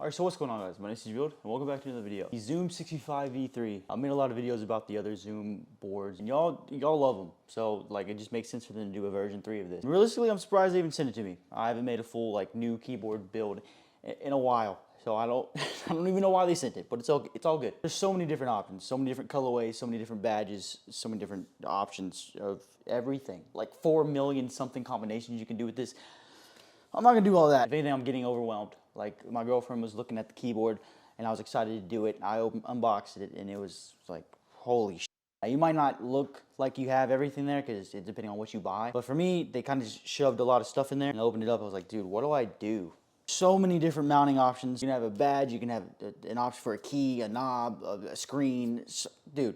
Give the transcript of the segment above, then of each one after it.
Alright, so what's going on, guys? My name is Build, and welcome back to another video. The Zoom65 V3. I made a lot of videos about the other Zoom boards, and y'all love them. So, like, it just makes sense for them to do a version 3 of this. And realistically, I'm surprised they even sent it to me. I haven't made a full, like, new keyboard build in a while. So I don't even know why they sent it, but it's all good. There's so many different options, so many different colorways, so many different badges, so many different options of everything. Like 4 million something combinations you can do with this. I'm not gonna do all that. If anything, I'm getting overwhelmed. Like, my girlfriend was looking at the keyboard and I was excited to do it. I unboxed it and it was like, holy shit. Now, you might not look like you have everything there because it's depending on what you buy. But for me, they kind of shoved a lot of stuff in there and I opened it up. I was like, dude, what do I do? So many different mounting options. You can have a badge, you can have an option for a key, a knob, a screen. Dude.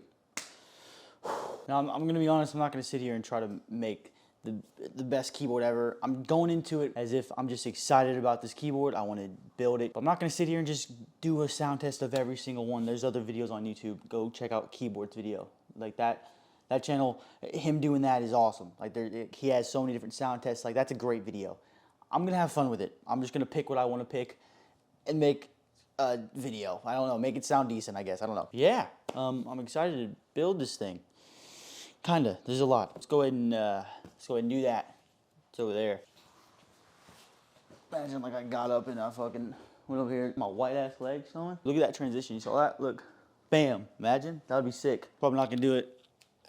Now, I'm going to be honest, I'm not going to sit here and try to make the best keyboard ever. I'm going into it as if I'm just excited about this keyboard. I want to build it. But I'm not going to sit here and just do a sound test of every single one. There's other videos on YouTube. Go check out Keyboard's video. Like that channel, him doing that is awesome. Like he has so many different sound tests. Like that's a great video. I'm going to have fun with it. I'm just going to pick what I want to pick and make a video. I don't know, make it sound decent, I guess. I don't know. Yeah, I'm excited to build this thing. Kinda. There's a lot. Let's go ahead and do that. It's over there. Imagine like I got up and I fucking went over here. My white ass legs showing. Look at that transition. You saw that? Look. Bam. Imagine. That would be sick. Probably not gonna do it.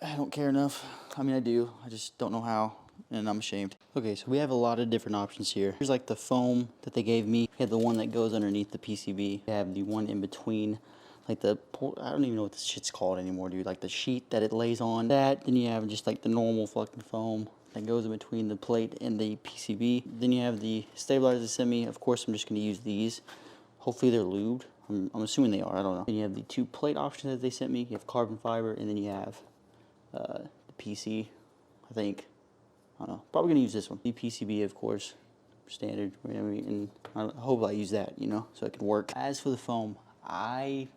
I don't care enough. I mean, I do. I just don't know how, and I'm ashamed. Okay, so we have a lot of different options here. Here's like the foam that they gave me. We have the one that goes underneath the PCB. We have the one in between. Like I don't even know what this shit's called anymore, dude. Like the sheet that it lays on. That, then you have just like the normal fucking foam that goes in between the plate and the PCB. Then you have the stabilizers they sent me. Of course, I'm just going to use these. Hopefully they're lubed. I'm assuming they are. I don't know. Then you have the two plate options that they sent me. You have carbon fiber, and then you have the PC, I think. I don't know. Probably going to use this one. The PCB, of course, standard. And I hope I use that, you know, so it can work. As for the foam, I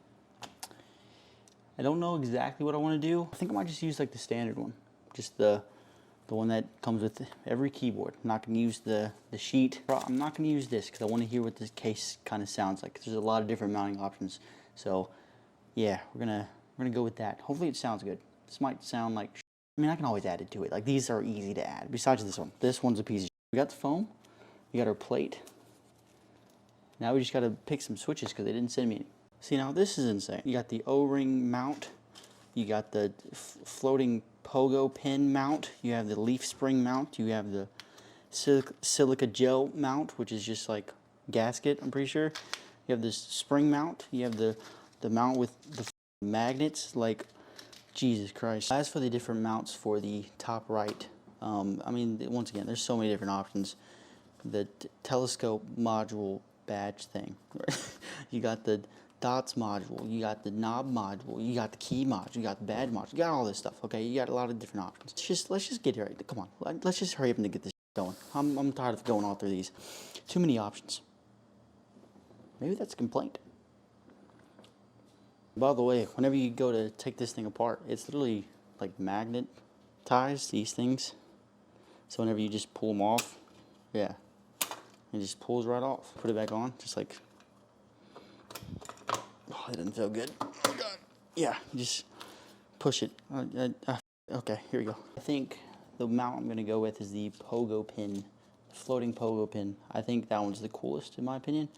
don't know exactly what I want to do. I think I might just use like the standard one. Just the one that comes with every keyboard. I'm not going to use the sheet. I'm not going to use this because I want to hear what this case kind of sounds like. There's a lot of different mounting options. So yeah, we're gonna go with that. Hopefully it sounds good. This might sound like I mean, I can always add it to it. Like these are easy to add. Besides this one. This one's a piece of shit. We got the foam. We got our plate. Now we just got to pick some switches because they didn't send me any. See, now this is insane. You got the O-ring mount. You got the floating pogo pin mount. You have the leaf spring mount. You have the silica gel mount, which is just like gasket, I'm pretty sure. You have this spring mount. You have the mount with the magnets. Like, Jesus Christ. As for the different mounts for the top right, I mean, once again, there's so many different options. The telescope module badge thing. You got the dots module, you got the knob module, you got the key module, you got the badge module, you got all this stuff, okay? You got a lot of different options. Let's just get here. Come on, let's just hurry up and get this going. I'm tired of going all through these. Too many options. Maybe that's a complaint. By the way, whenever you go to take this thing apart, it's literally like magnetized, these things. So whenever you just pull them off, yeah, it just pulls right off. Put it back on, just like, oh, it doesn't feel good. Oh God. Yeah, just push it. Okay, here we go. I think the mount I'm going to go with is the pogo pin, floating pogo pin. I think that one's the coolest in my opinion.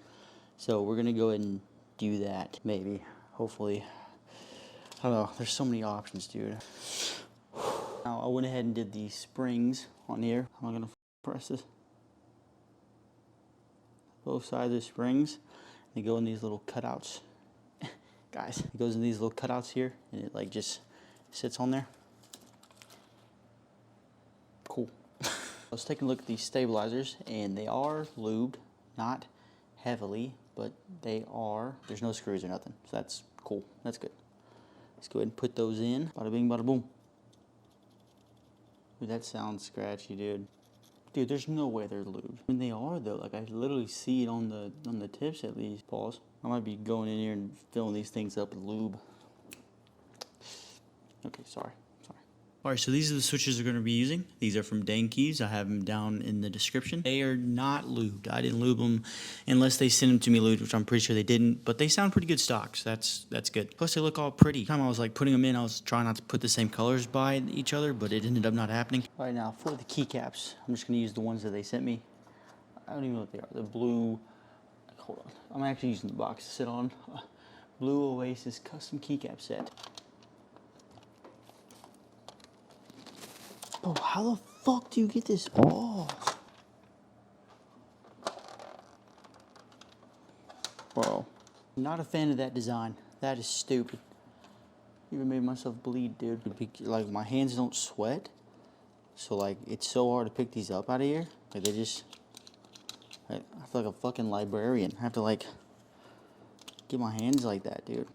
So we're going to go ahead and do that, maybe. Hopefully. I don't know. There's so many options, dude. Now, I went ahead and did the springs on here. I'm going to press this. Both sides of the springs. They go in these little cutouts. Guys, it goes in these little cutouts here, and it like just sits on there. Cool. I was taking a look at these stabilizers, and they are lubed, not heavily, but they are. There's no screws or nothing, so that's cool. That's good. Let's go ahead and put those in. Bada bing, bada boom. Dude, that sounds scratchy, dude. Dude, there's no way they're lubed. I mean, they are though. Like I literally see it on the tips at least. Pause. I might be going in here and filling these things up with lube. Okay, sorry. Alright, so these are the switches we're going to be using. These are from Dane Keys. I have them down in the description. They are not lubed. I didn't lube them unless they sent them to me lubed, which I'm pretty sure they didn't. But they sound pretty good stocks. That's good. Plus, they look all pretty. Time I was like putting them in, I was trying not to put the same colors by each other, but it ended up not happening. Alright, now for the keycaps, I'm just going to use the ones that they sent me. I don't even know what they are. The blue. Hold on. I'm actually using the box to sit on. Blue Oasis custom keycap set. Bro, how the fuck do you get this off? Bro, not a fan of that design. That is stupid. Even made myself bleed, dude. Like, my hands don't sweat. So, like, it's so hard to pick these up out of here. Like, they just... I feel like a fucking librarian. I have to, like, get my hands like that, dude.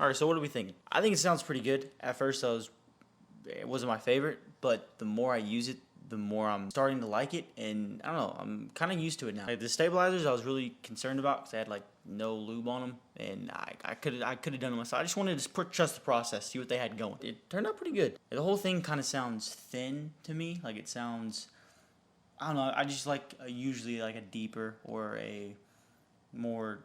Alright, so what do we think? I think it sounds pretty good. At first, it wasn't my favorite, but the more I use it, the more I'm starting to like it, and I don't know, I'm kind of used to it now. Like, the stabilizers I was really concerned about because I had like no lube on them, and I could have done it myself. I just wanted to trust the process, see what they had going. It turned out pretty good. The whole thing kind of sounds thin to me. Like, it sounds, I don't know, I just like usually like a deeper or a more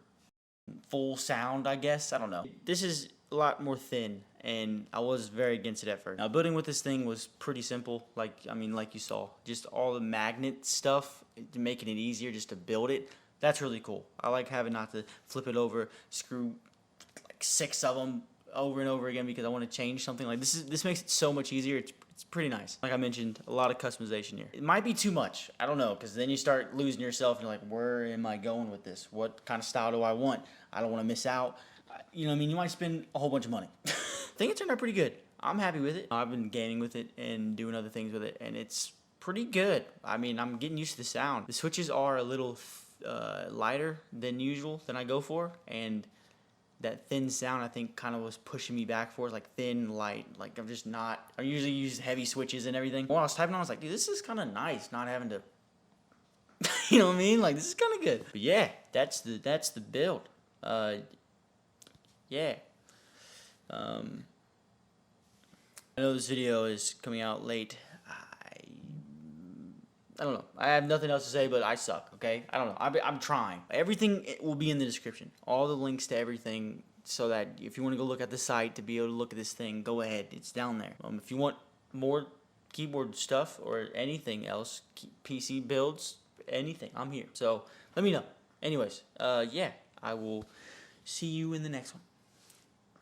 full sound, I guess. I don't know. This is a lot more thin, and I was very against it at first. Now, building with this thing was pretty simple. Like you saw, just all the magnet stuff, making it easier just to build it. That's really cool. I like having not to flip it over, screw like 6 of them over and over again because I want to change something. Like, this makes it so much easier. It's pretty nice. Like I mentioned, a lot of customization here. It might be too much. I don't know, because then you start losing yourself and you're like, where am I going with this? What kind of style do I want? I don't want to miss out. You know what I mean? You might spend a whole bunch of money. I think it turned out pretty good. I'm happy with it. I've been gaming with it and doing other things with it, and it's pretty good. I mean, I'm getting used to the sound. The switches are a little lighter than usual than I go for, and that thin sound I think kind of was pushing me back for, like thin, light. Like, I'm just not, I usually use heavy switches and everything. When I was typing on, I was like, dude, this is kind of nice not having to, you know what I mean? Like, this is kind of good. But yeah, that's the build. Yeah. I know this video is coming out late. I don't know. I have nothing else to say, but I suck, okay? I don't know. I'm trying. Everything will be in the description. All the links to everything, so that if you want to go look at the site to be able to look at this thing, go ahead. It's down there. If you want more keyboard stuff or anything else, PC builds, anything, I'm here. So let me know. Anyways, yeah, I will see you in the next one.